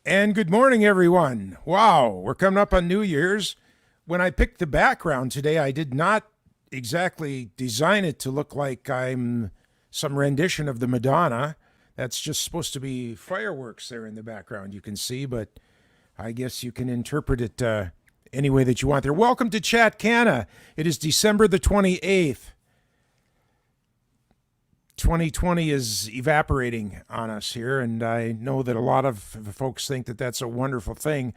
And good morning, everyone. Wow, we're coming up on New Year's. When I picked the background today, I did not exactly design it to look like I'm some rendition of the Madonna. That's just supposed to be fireworks there in the background, you can see, but I guess you can interpret it any way that you want there. Welcome to Chat Canna. It is December the 28th. 2020 is evaporating on us here, and I know that a lot of folks think that that's a wonderful thing.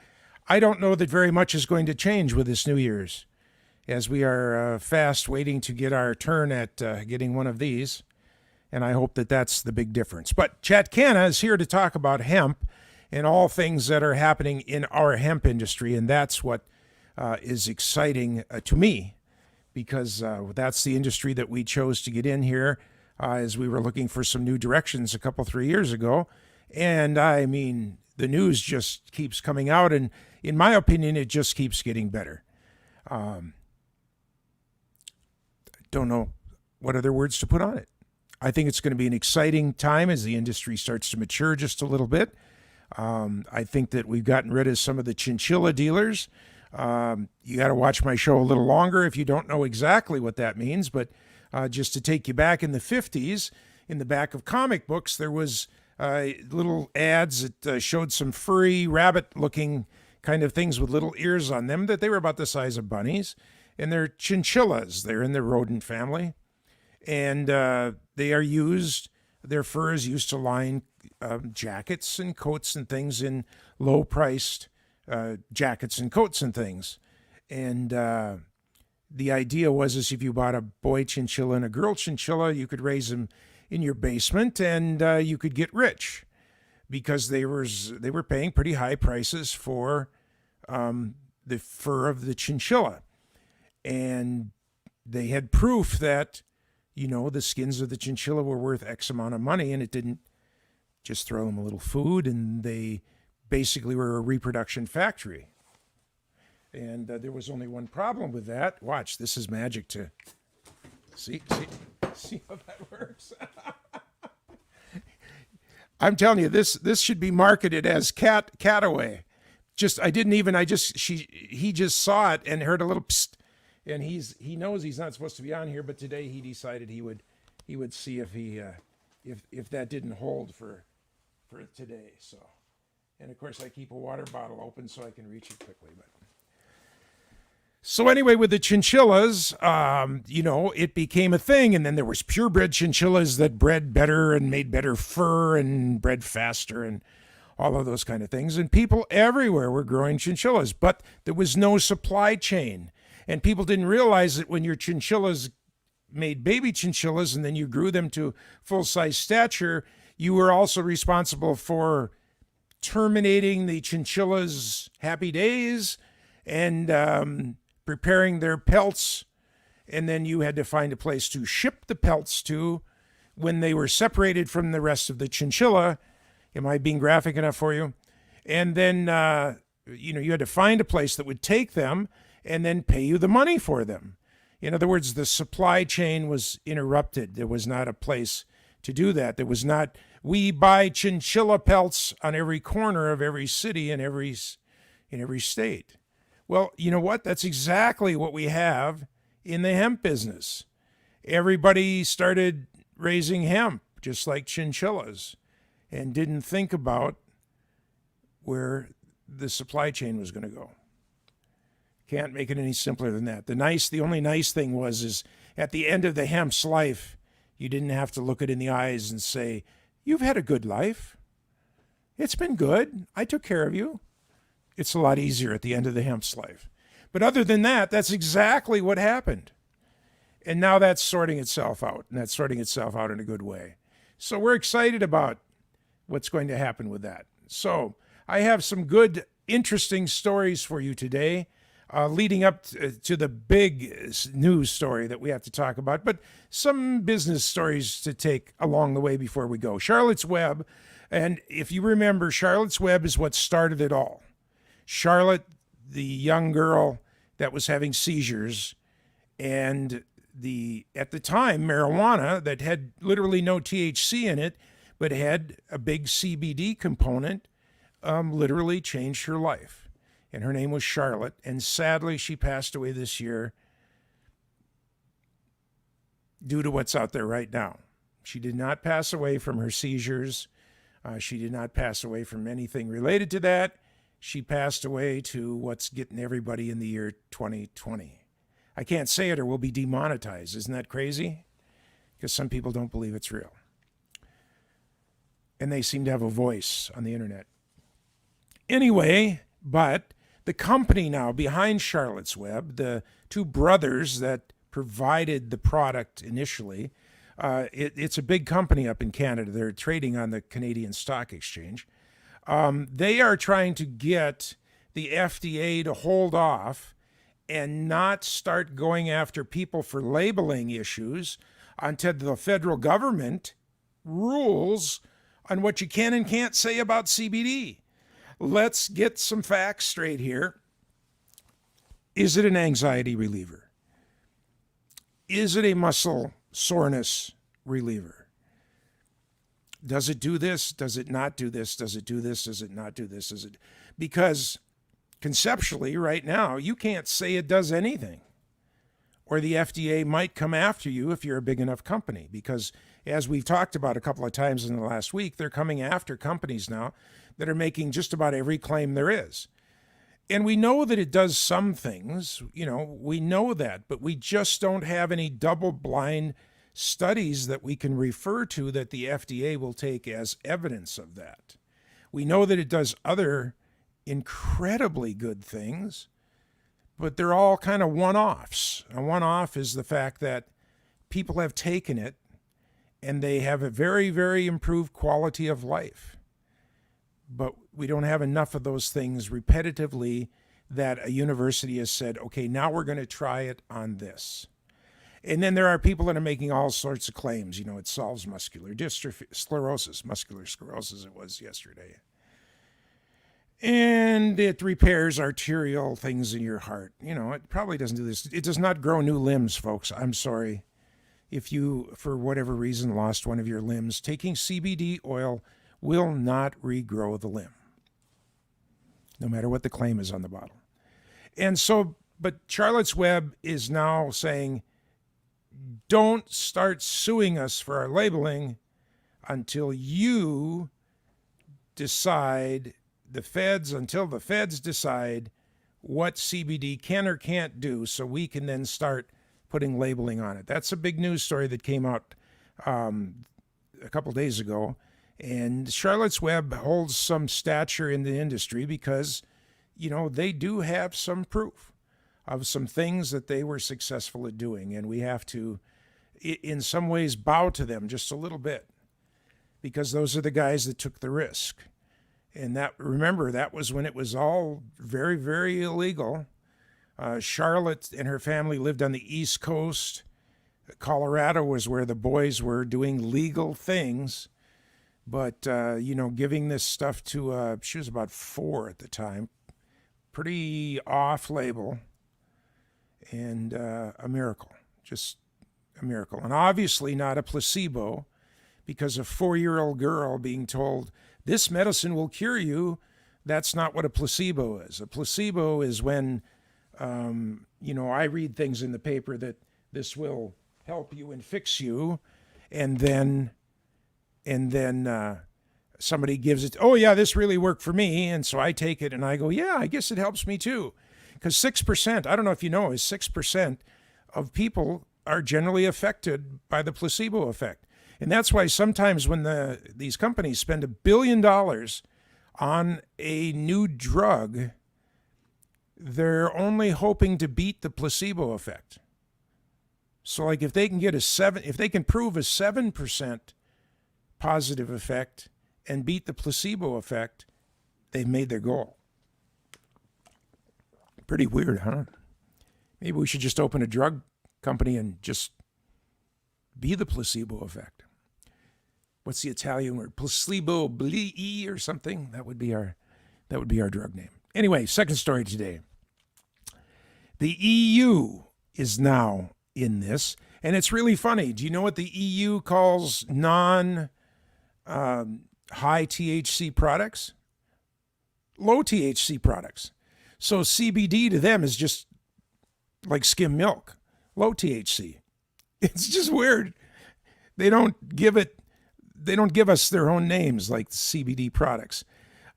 I don't know that very much is going to change with this New Year's, as we are fast waiting to get our turn at getting one of these, and I hope that that's the big difference. But Chat Canna is here to talk about hemp and all things that are happening in our hemp industry, and that's what is exciting to me, because that's the industry that we chose to get in here as we were looking for some new directions a couple, 3 years ago. And I mean, the news just keeps coming out, and in my opinion, it just keeps getting better. Don't know what other words to put on it. I think it's going to be an exciting time as the industry starts to mature just a little bit. I think that we've gotten rid of some of the chinchilla dealers. You got to watch my show a little longer if you don't know exactly what that means, but just to take you back in the 50s, in the back of comic books, there was little ads that showed some furry rabbit-looking kind of things with little ears on them, that they were about the size of bunnies, and they're chinchillas. They're in the rodent family, and they are used, their fur is used to line jackets and coats and things in low-priced jackets and coats and things. And the idea was is if you bought a boy chinchilla and a girl chinchilla, you could raise them in your basement, and you could get rich, because they were paying pretty high prices for the fur of the chinchilla, and they had proof that the skins of the chinchilla were worth X amount of money, and it didn't just throw them a little food, and they basically were a reproduction factory. And there was only one problem with that. Watch, this is magic to see how that works. I'm telling you, this should be marketed as cataway. He just saw it and heard a little psst, and he knows he's not supposed to be on here, but today he decided he would see if that didn't hold for today. So, and of course I keep a water bottle open so I can reach it quickly, but. So anyway, with the chinchillas, it became a thing, and then there was purebred chinchillas that bred better and made better fur and bred faster and all of those kind of things. And people everywhere were growing chinchillas, but there was no supply chain. And people didn't realize that when your chinchillas made baby chinchillas and then you grew them to full-size stature, you were also responsible for terminating the chinchillas' happy days and preparing their pelts, and then you had to find a place to ship the pelts to when they were separated from the rest of the chinchilla. Am I being graphic enough for you? And then, you had to find a place that would take them and then pay you the money for them. In other words, the supply chain was interrupted. There was not a place to do that. There was not, we buy chinchilla pelts on every corner of every city in every state. Well, you know what? That's exactly what we have in the hemp business. Everybody started raising hemp, just like chinchillas, and didn't think about where the supply chain was going to go. Can't make it any simpler than that. The only nice thing is at the end of the hemp's life, you didn't have to look it in the eyes and say, "You've had a good life. It's been good. I took care of you." It's a lot easier at the end of the hemp's life. But other than that, that's exactly what happened. And now that's sorting itself out, and that's sorting itself out in a good way. So we're excited about what's going to happen with that. So I have some good, interesting stories for you today, leading up to the big news story that we have to talk about, but some business stories to take along the way before we go. Charlotte's Web, and if you remember, Charlotte's Web is what started it all. Charlotte, the young girl that was having seizures, and at the time, marijuana that had literally no THC in it, but had a big CBD component, literally changed her life. And her name was Charlotte. And sadly, she passed away this year due to what's out there right now. She did not pass away from her seizures. She did not pass away from anything related to that. She passed away to what's getting everybody in the year 2020. I can't say it or we'll be demonetized. Isn't that crazy? Because some people don't believe it's real. And they seem to have a voice on the internet. Anyway, but the company now behind Charlotte's Web, the two brothers that provided the product initially, it's a big company up in Canada. They're trading on the Canadian Stock Exchange. They are trying to get the FDA to hold off and not start going after people for labeling issues until the federal government rules on what you can and can't say about CBD. Let's get some facts straight here. Is it an anxiety reliever? Is it a muscle soreness reliever? Does it do this? Does it not do this? Does it do this? Does it not do this? Does it? Because conceptually, right now, you can't say it does anything. Or the FDA might come after you if you're a big enough company. Because as we've talked about a couple of times in the last week, they're coming after companies now that are making just about every claim there is. And we know that it does some things, we know that, but we just don't have any double-blind studies that we can refer to that the FDA will take as evidence of that. We know that it does other incredibly good things, but they're all kind of one-offs. A one-off is the fact that people have taken it and they have a very, very improved quality of life. But we don't have enough of those things repetitively that a university has said, okay, now we're going to try it on this. And then there are people that are making all sorts of claims. It solves muscular sclerosis it was yesterday. And it repairs arterial things in your heart. It probably doesn't do this. It does not grow new limbs, folks. I'm sorry. If you, for whatever reason, lost one of your limbs, taking CBD oil will not regrow the limb, no matter what the claim is on the bottle. And so, but Charlotte's Web is now saying, don't start suing us for our labeling until you decide, until the feds decide what CBD can or can't do, so we can then start putting labeling on it. That's a big news story that came out a couple days ago. And Charlotte's Web holds some stature in the industry because, they do have some proof of some things that they were successful at doing. And we have to, in some ways, bow to them just a little bit because those are the guys that took the risk. And remember, that was when it was all very, very illegal. Charlotte and her family lived on the East Coast. Colorado was where the boys were doing legal things. But, giving this stuff to, she was about 4 at the time, pretty off-label, and a miracle, just a miracle. And obviously not a placebo, because a 4-year-old girl being told, this medicine will cure you, that's not what a placebo is. A placebo is when, I read things in the paper that this will help you and fix you, and then somebody gives it, oh yeah, this really worked for me. And so I take it and I go, yeah, I guess it helps me too. Because 6%, I don't know if you know, is 6% of people are generally affected by the placebo effect. And that's why sometimes when these companies spend $1 billion on a new drug, they're only hoping to beat the placebo effect. So like if they can prove a 7% positive effect and beat the placebo effect, they've made their goal. Pretty weird, huh? Maybe we should just open a drug company and just be the placebo effect. What's the Italian word? Placebo blii or something? That would be our drug name. Anyway, second story today. The EU is now in this, and it's really funny. Do you know what the EU calls high THC products? low THC products. So CBD to them is just like skim milk, low THC. It's just weird. They don't give us their own names like CBD products.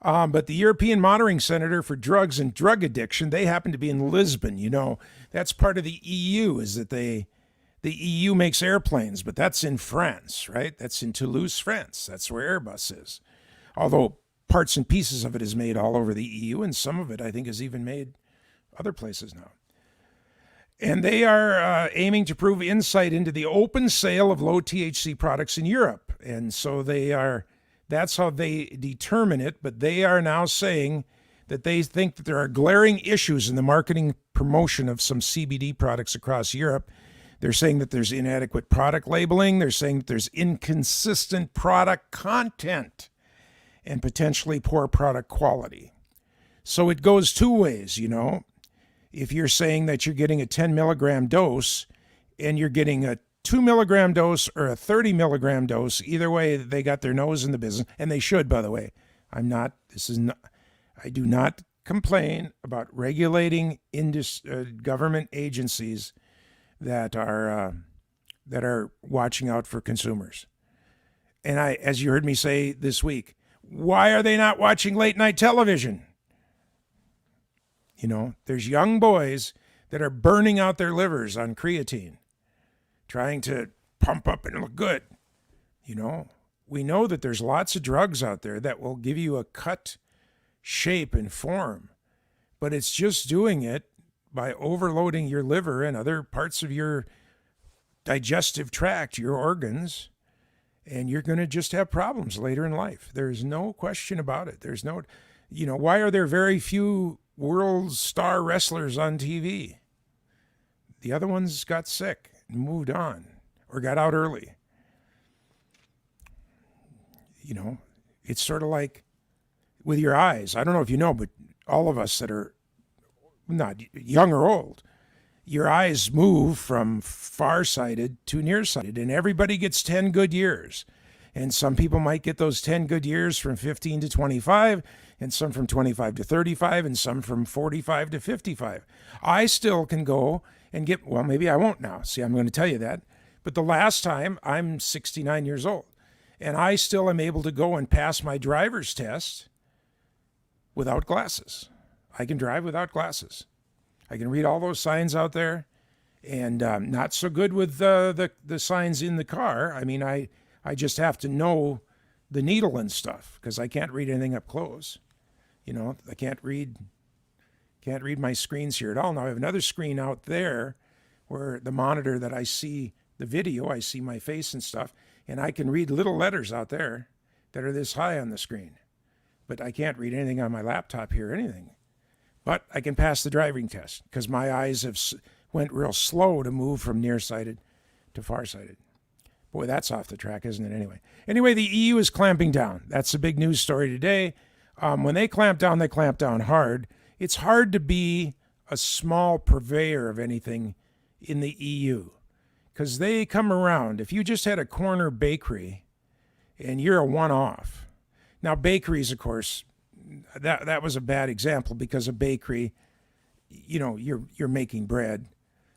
But the European Monitoring Center for Drugs and Drug Addiction, they happen to be in Lisbon. You know, that's part of the EU, is that the EU makes airplanes, but that's in France, right? That's in Toulouse, France. That's where Airbus is. Although parts and pieces of it is made all over the EU, and some of it, I think, is even made other places now. And they are aiming to prove insight into the open sale of low THC products in Europe. And so that's how they determine it. But they are now saying that they think that there are glaring issues in the marketing promotion of some CBD products across Europe. They're saying that there's inadequate product labeling. They're saying that there's inconsistent product content and potentially poor product quality. So it goes two ways, you know. If you're saying that you're getting a 10 milligram dose and you're getting a 2 milligram dose or a 30 milligram dose, either way, they got their nose in the business, and they should, by the way. I do not complain about regulating government agencies that are watching out for consumers. And as you heard me say this week, why are they not watching late night television? You know, there's young boys that are burning out their livers on creatine, trying to pump up and look good. You know, we know that there's lots of drugs out there that will give you a cut, shape, and form, but it's just doing it by overloading your liver and other parts of your digestive tract, your organs, and you're going to just have problems later in life. There's no question about it. There's no, you know, why are there very few world star wrestlers on TV? The other ones got sick and moved on or got out early. You know, it's sort of like with your eyes. I don't know if you know, but all of us that are not young or old, your eyes move from farsighted to nearsighted, and everybody gets 10 good years. And some people might get those 10 good years from 15 to 25, and some from 25 to 35, and some from 45 to 55. I still can go and get, well, maybe I won't now. See, I'm going to tell you that. But the last time, I'm 69 years old, and I still am able to go and pass my driver's test without glasses. I can drive without glasses. I can read all those signs out there, and not so good with the signs in the car. I mean, I just have to know the needle and stuff because I can't read anything up close. You know, I can't read my screens here at all. Now I have another screen out there where the monitor that I see the video, I see my face and stuff, and I can read little letters out there that are this high on the screen. But I can't read anything on my laptop here, anything. But I can pass the driving test because my eyes have went real slow to move from nearsighted to farsighted. Boy, that's off the track, isn't it, Anyway, the EU is clamping down. That's the big news story today. When they clamp down hard. It's hard to be a small purveyor of anything in the EU because they come around. If you just had a corner bakery and you're a one-off. Now, bakeries, of course, that was a bad example because a bakery, you know, you're making bread,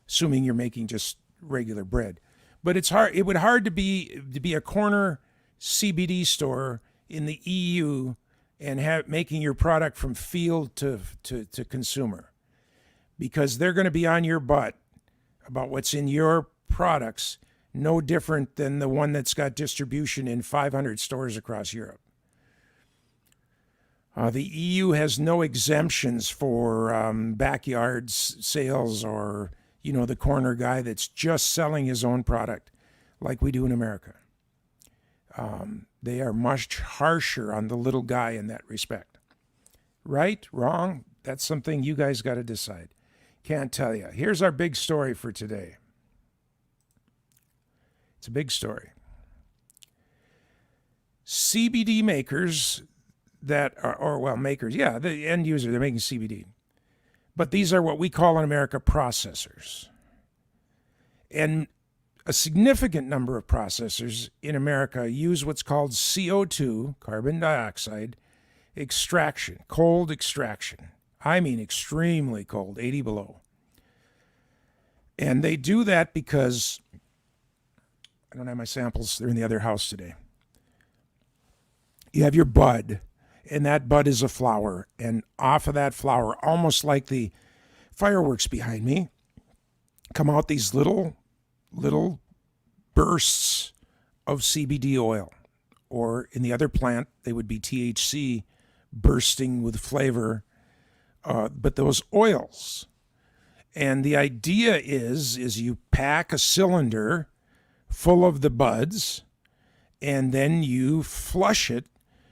assuming you're making just regular bread. But it's hard. It would hard to be a corner CBD store in the EU and making your product from field to consumer, because they're going to be on your butt about what's in your products, no different than the one that's got distribution in 500 stores across Europe. The EU has no exemptions for backyard sales or, you know, the corner guy that's just selling his own product like we do in America. They are much harsher on the little guy in that respect. Right? Wrong? That's something you guys got to decide. Can't tell you. Here's our big story for today. It's a big story. CBD makers the end user, they're making CBD. But these are what we call in America processors. And a significant number of processors in America use what's called CO2, carbon dioxide, extraction, cold extraction. I mean extremely cold, 80 below. And they do that because I don't have my samples. They're in the other house today. You have your bud, and that bud is a flower. And off of that flower, almost like the fireworks behind me, come out these little bursts of CBD oil. Or in the other plant, they would be THC bursting with flavor. But those oils. And the idea is you pack a cylinder full of the buds, and then you flush it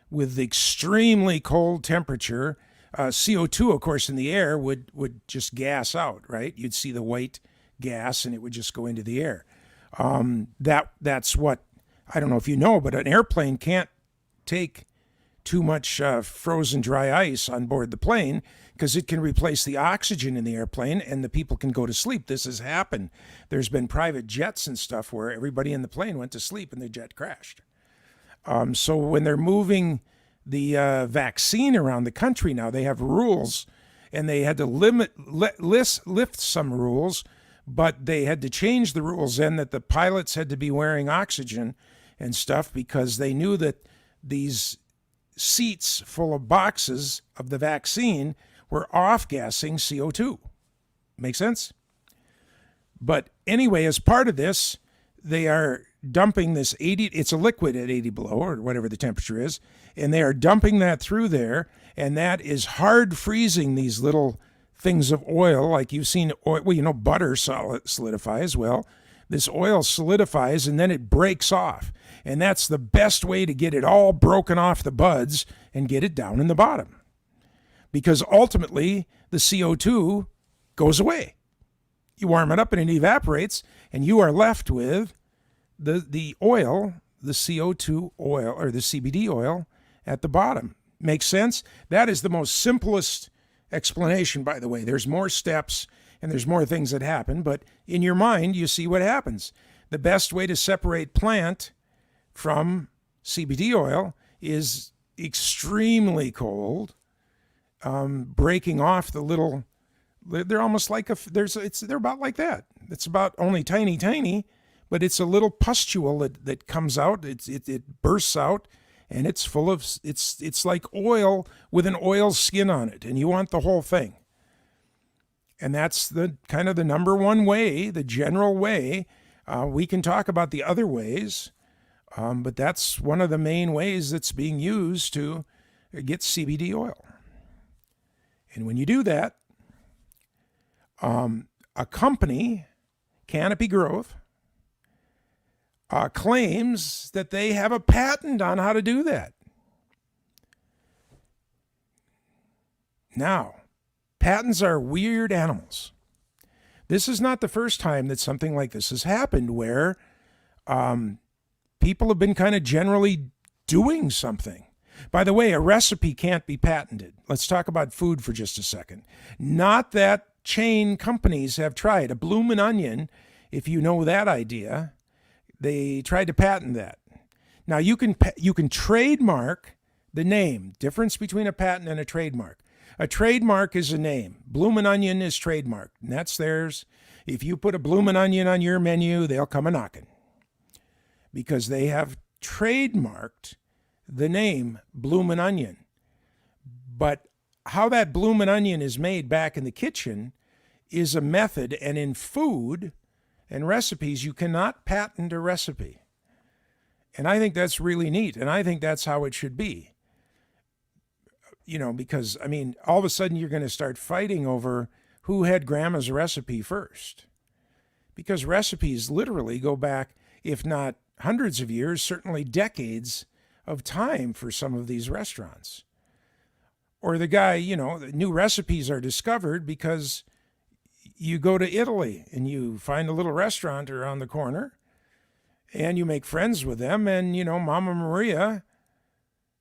with extremely cold temperature. CO2, of course, in the air would just gas out, right? You'd see the white gas, and it would just go into the air. That's what, I don't know if you know, but an airplane can't take too much frozen dry ice on board the plane because it can replace the oxygen in the airplane and the people can go to sleep. This has happened. There's been private jets and stuff where everybody in the plane went to sleep and the jet crashed. So when they're moving the vaccine around the country now, they have rules, and they had to lift some rules, but they had to change the rules then that the pilots had to be wearing oxygen and stuff because they knew that these seats full of boxes of the vaccine were off-gassing CO2. Make sense? But anyway, as part of this, they are dumping this 80, it's a liquid at 80 below or whatever the temperature is, and they are dumping that through there, and that is hard freezing these little things of oil, like you've seen oil, well, you know, butter solidifies. Well, this oil solidifies and then it breaks off. And that's the best way to get it all broken off the buds and get it down in the bottom. Because ultimately, the CO2 goes away. You warm it up and it evaporates, and you are left with the oil, the CO2 oil, or the CBD oil at the bottom. Makes sense? That is the most simplest explanation, by the way. There's more steps and there's more things that happen, but in your mind, you see what happens. The best way to separate plant from CBD oil is extremely cold, breaking off the little, they're almost like they're about like that. It's about only tiny, but it's a little pustule that comes out. It bursts out, and it's full of, it's like oil with an oil skin on it, and you want the whole thing. And that's the kind of the number one way, the general way. We can talk about the other ways, but that's one of the main ways that's being used to get CBD oil. And when you do that, a company, Canopy Growth, claims that they have a patent on how to do that. Now, patents are weird animals. This is not the first time that something like this has happened where people have been kind of generally doing something. By the way, a recipe can't be patented. Let's talk about food for just a second. Not that chain companies have tried. A Bloomin' Onion, if you know that idea, they tried to patent that. Now, you can trademark the name. Difference between a patent and a trademark. A trademark is a name. Bloomin' Onion is trademarked, and that's theirs. If you put a Bloomin' Onion on your menu, they'll come a-knocking because they have trademarked the name Bloomin' Onion. But how that Bloomin' Onion is made back in the kitchen is a method, and in food and recipes, you cannot patent a recipe. And I think that's really neat, and I think that's how it should be. You know, because, I mean, all of a sudden you're going to start fighting over who had grandma's recipe first. Because recipes literally go back, if not hundreds of years, certainly decades of time for some of these restaurants. Or the guy, you know, new recipes are discovered because you go to Italy and you find a little restaurant around the corner and you make friends with them, and, you know, Mama Maria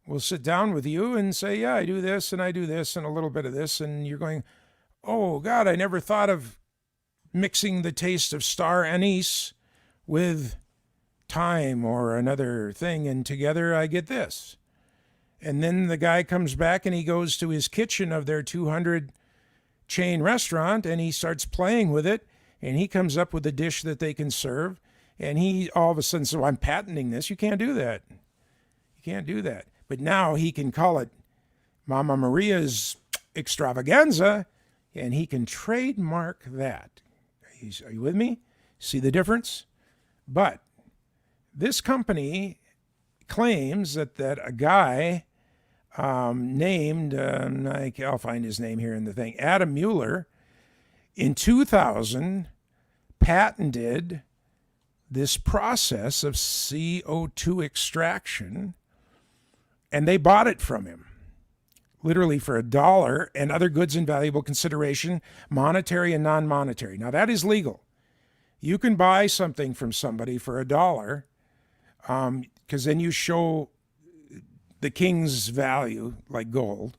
will sit down with you and say, yeah, I do this and I do this and a little bit of this. And you're going, oh, God, I never thought of mixing the taste of star anise with thyme or another thing, and together I get this. And then the guy comes back and he goes to his kitchen of their 200 chain restaurant and he starts playing with it. And he comes up with a dish that they can serve. And he all of a sudden says, well, I'm patenting this. You can't do that. You can't do that. But now he can call it Mama Maria's Extravaganza, and he can trademark that. Are you with me? See the difference? But this company claims that a guy named, I'll find his name here in the thing, Adam Mueller, in 2000 patented this process of CO2 extraction, and they bought it from him, literally for $1 and other goods and valuable consideration, monetary and non-monetary. Now that is legal. You can buy something from somebody for $1, because then you show the king's value, like gold,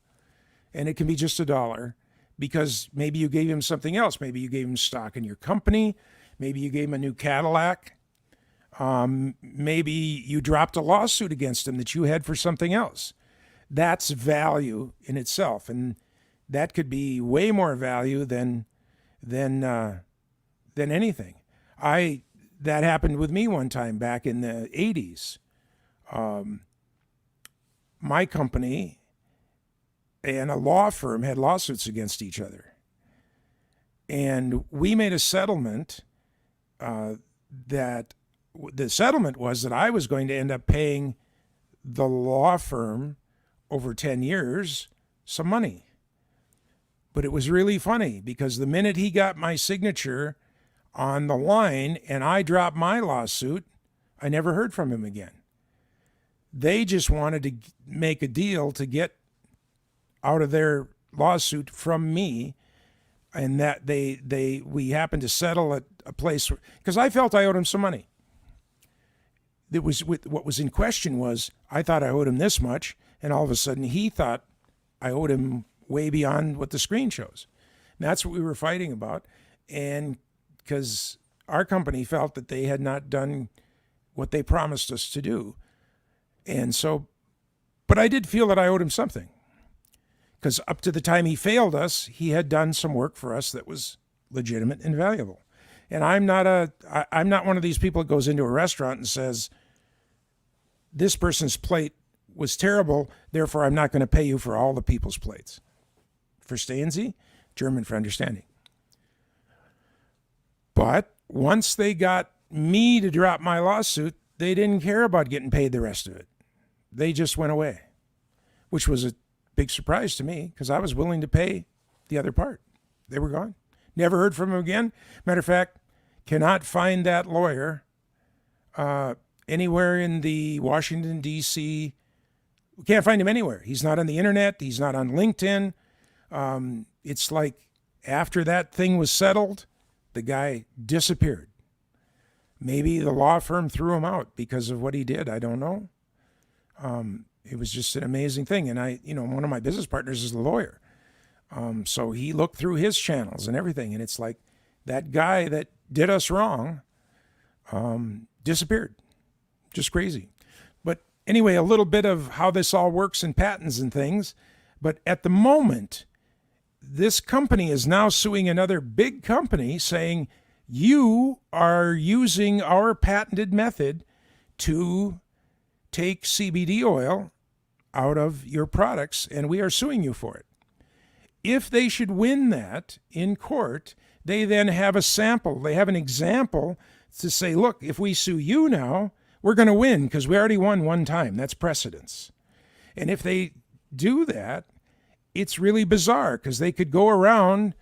and it can be just $1, because maybe you gave him something else. Maybe you gave him stock in your company. Maybe you gave him a new Cadillac. Maybe you dropped a lawsuit against him that you had for something else. That's value in itself, and that could be way more value than anything. That happened with me one time back in the 80s. My company and a law firm had lawsuits against each other, and we made a settlement that the settlement was that I was going to end up paying the law firm over 10 years some money. But it was really funny because the minute he got my signature on the line and I dropped my lawsuit, I never heard from him again. They just wanted to make a deal to get out of their lawsuit from me, and that we happened to settle at a place because I felt I owed him some money. What was in question was I thought I owed him this much, and all of a sudden he thought I owed him way beyond what the screen shows. And that's what we were fighting about, and because our company felt that they had not done what they promised us to do. And so, but I did feel that I owed him something, because up to the time he failed us, he had done some work for us that was legitimate and valuable. And I'm not one of these people that goes into a restaurant and says, this person's plate was terrible, therefore I'm not going to pay you for all the people's plates. Verstehen Sie? German for understanding. But once they got me to drop my lawsuit, they didn't care about getting paid the rest of it. They just went away, which was a big surprise to me because I was willing to pay the other part. They were gone. Never heard from him again. Matter of fact, cannot find that lawyer anywhere in the Washington, D.C. We can't find him anywhere. He's not on the internet. He's not on LinkedIn. It's like after that thing was settled, the guy disappeared. Maybe the law firm threw him out because of what he did. I don't know. It was just an amazing thing. And one of my business partners is a lawyer. So he looked through his channels and everything. And it's like that guy that did us wrong disappeared. Just crazy. But anyway, a little bit of how this all works in patents and things. But at the moment, this company is now suing another big company saying, you are using our patented method to take CBD oil out of your products, and we are suing you for it. If they should win that in court, they then have a sample. They have an example to say, look, if we sue you now, we're going to win because we already won one time. That's precedence. And if they do that, it's really bizarre because they could go around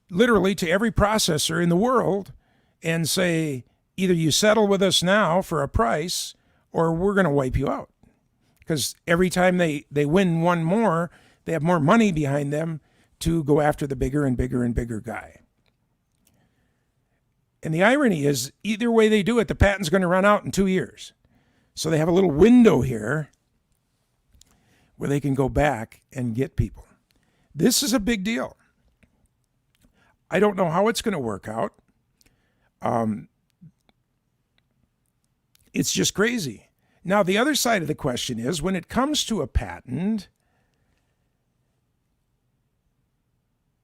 literally to every processor in the world and say, either you settle with us now for a price or we're going to wipe you out. Because every time they win one more, they have more money behind them to go after the bigger and bigger and bigger guy. And the irony is, either way they do it, the patent's going to run out in 2 years. So they have a little window here where they can go back and get people. This is a big deal. I don't know how it's going to work out. It's just crazy. Now, the other side of the question is, when it comes to a patent,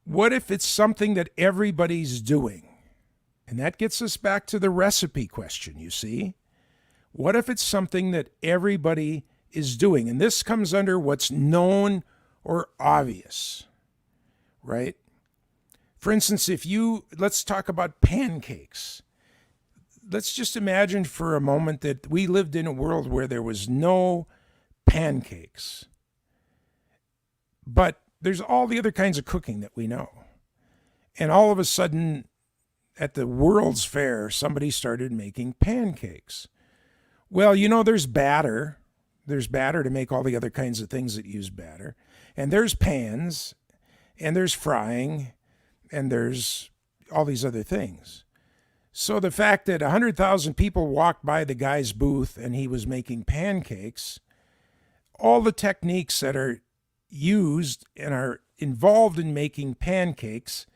what if it's something that everybody's doing? And that gets us back to the recipe question, you see. What if it's something that everybody is doing? And this comes under what's known or obvious, right? For instance, let's talk about pancakes. Let's just imagine for a moment that we lived in a world where there was no pancakes. But there's all the other kinds of cooking that we know. And all of a sudden, at the World's Fair, somebody started making pancakes. Well, there's batter. There's batter to make all the other kinds of things that use batter. And there's pans, and there's frying, and there's all these other things. So the fact that 100,000 people walked by the guy's booth and he was making pancakes, all the techniques that are used and are involved in making pancakes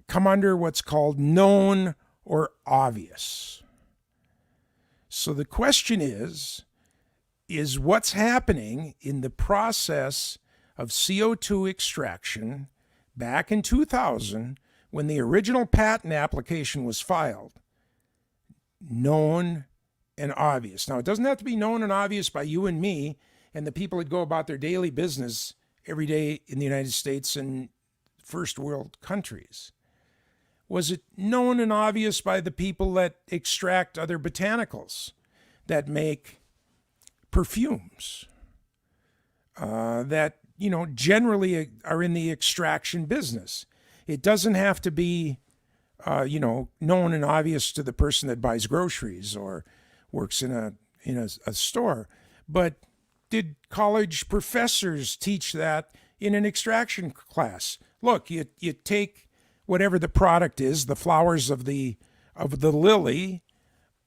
come under what's called known or obvious. So the question is what's happening in the process of CO2 extraction back in 2000 when the original patent application was filed, known and obvious? Now, it doesn't have to be known and obvious by you and me and the people that go about their daily business every day in the United States and first world countries. Was it known and obvious by the people that extract other botanicals, that make perfumes, that, generally are in the extraction business? It doesn't have to be, known and obvious to the person that buys groceries or works in a store. But did college professors teach that in an extraction class? Look, you take whatever the product is, the flowers of the lily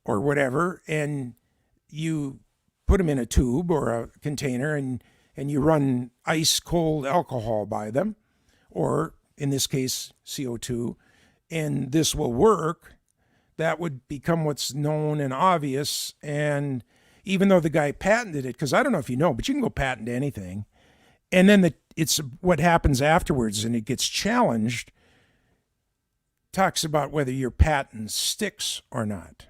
or whatever, and you put them in a tube or a container and you run ice cold alcohol by them, or in this case, CO2, and this will work. That would become what's known and obvious. And even though the guy patented it, because I don't know if you know, but you can go patent anything. And then it's what happens afterwards, and it gets challenged, talks about whether your patent sticks or not.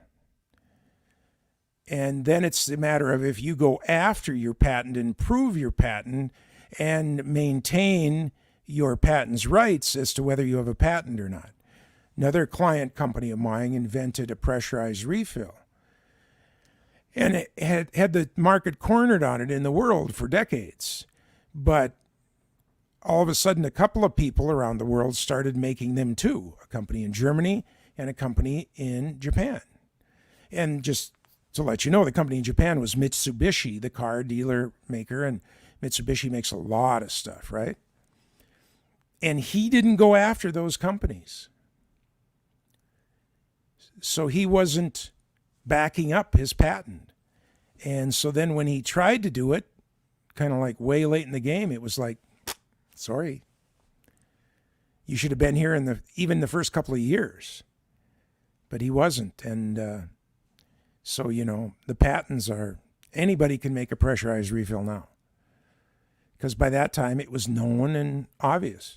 And then it's a matter of if you go after your patent and prove your patent and maintain your patent's rights as to whether you have a patent or not. Another client company of mine invented a pressurized refill. And it had the market cornered on it in the world for decades. But all of a sudden, a couple of people around the world started making them too. A company in Germany and a company in Japan. And just to let you know, the company in Japan was Mitsubishi, the car dealer maker, and Mitsubishi makes a lot of stuff, right? And he didn't go after those companies. So he wasn't backing up his patent. And so then when he tried to do it, kind of like way late in the game, it was like, sorry, you should have been here in even the first couple of years. But he wasn't. And so, the patents are, anybody can make a pressurized refill now. Because by that time, it was known and obvious.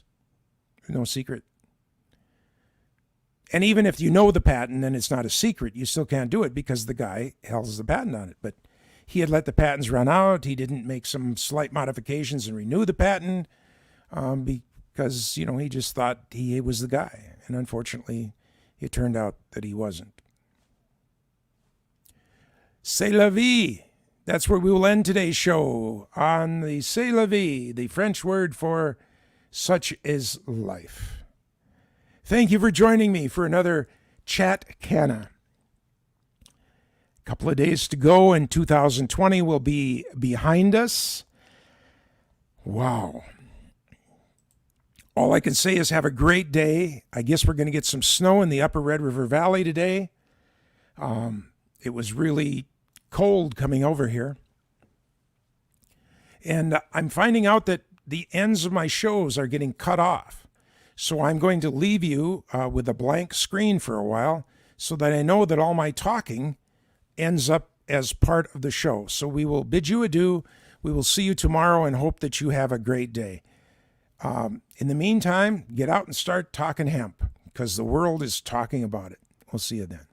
No secret. And even if you know the patent and it's not a secret, you still can't do it because the guy holds the patent on it. But he had let the patents run out. He didn't make some slight modifications and renew the patent because, he just thought he was the guy. And unfortunately, it turned out that he wasn't. C'est la vie. That's where we will end today's show, on the c'est la vie, the French word for such is life. Thank you for joining me for another Chat Canna. A couple of days to go and 2020 will be behind us. Wow. All I can say is have a great day. I guess we're going to get some snow in the upper Red River Valley today. It was really cold coming over here. And I'm finding out that the ends of my shows are getting cut off. So I'm going to leave you with a blank screen for a while so that I know that all my talking ends up as part of the show. So we will bid you adieu. We will see you tomorrow and hope that you have a great day. In the meantime, get out and start talking hemp because the world is talking about it. We'll see you then.